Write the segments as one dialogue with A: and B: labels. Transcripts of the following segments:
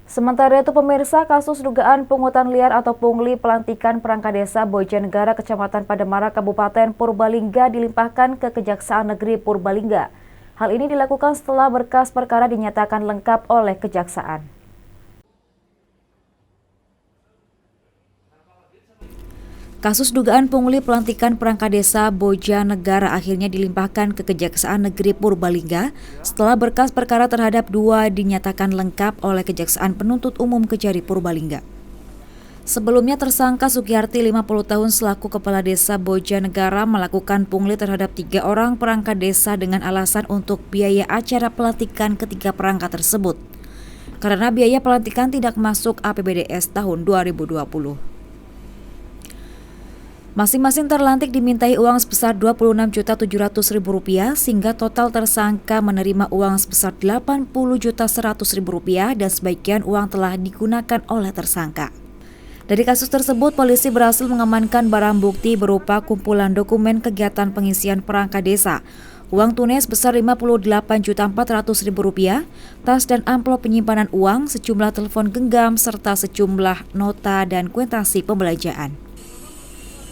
A: Sementara itu pemirsa, kasus dugaan pungutan liar atau pungli pelantikan perangkat desa Bojanegara Kecamatan Padamara Kabupaten Purbalingga dilimpahkan ke Kejaksaan Negeri Purbalingga. Hal ini dilakukan setelah berkas perkara dinyatakan lengkap oleh Kejaksaan. Kasus dugaan pungli pelantikan perangkat desa Bojanegara akhirnya dilimpahkan ke Kejaksaan Negeri Purbalingga setelah berkas perkara terhadap dua dinyatakan lengkap oleh Kejaksaan Penuntut Umum Kejari Purbalingga. Sebelumnya tersangka Sugiyarti 50 tahun selaku Kepala Desa Bojanegara melakukan pungli terhadap 3 orang perangkat desa dengan alasan untuk biaya acara pelantikan ketiga perangkat tersebut. Karena biaya pelantikan tidak masuk APBDes tahun 2020. Masing-masing terlantik dimintai uang sebesar Rp26.700.000 sehingga total tersangka menerima uang sebesar Rp80.100.000 dan sebagian uang telah digunakan oleh tersangka. Dari kasus tersebut, polisi berhasil mengamankan barang bukti berupa kumpulan dokumen kegiatan pengisian perangkat desa, uang tunai sebesar Rp58.400.000, tas dan amplop penyimpanan uang, sejumlah telepon genggam, serta sejumlah nota dan kwitansi pembelanjaan.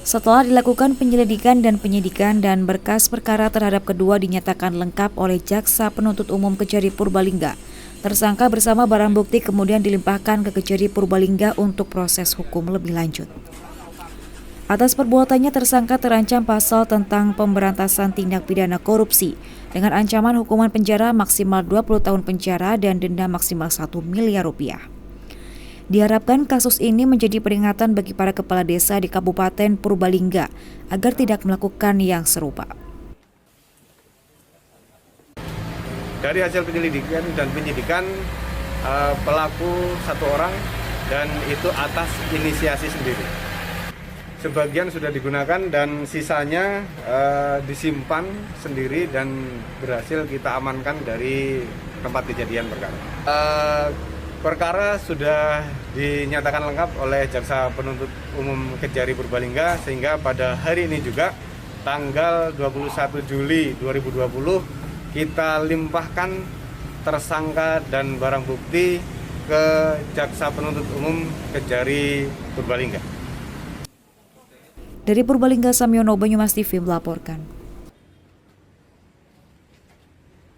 A: Setelah dilakukan penyelidikan dan penyidikan dan berkas perkara terhadap kedua dinyatakan lengkap oleh Jaksa Penuntut Umum Kejari Purbalingga, tersangka bersama barang bukti kemudian dilimpahkan ke Kejari Purbalingga untuk proses hukum lebih lanjut. Atas perbuatannya tersangka terancam pasal tentang pemberantasan tindak pidana korupsi dengan ancaman hukuman penjara maksimal 20 tahun penjara dan denda maksimal Rp1 miliar. Diharapkan kasus ini menjadi peringatan bagi para kepala desa di Kabupaten Purbalingga agar tidak melakukan yang serupa.
B: Dari hasil penyelidikan dan penyidikan, pelaku 1 orang dan itu atas inisiasi sendiri. Sebagian sudah digunakan dan sisanya disimpan sendiri dan berhasil kita amankan dari tempat kejadian perkara. Perkara sudah dinyatakan lengkap oleh Jaksa Penuntut Umum Kejari Purbalingga sehingga pada hari ini juga tanggal 21 Juli 2020 kita limpahkan tersangka dan barang bukti ke Jaksa Penuntut Umum Kejari Purbalingga.
A: Dari Purbalingga, Samyono, Banyumas TV melaporkan.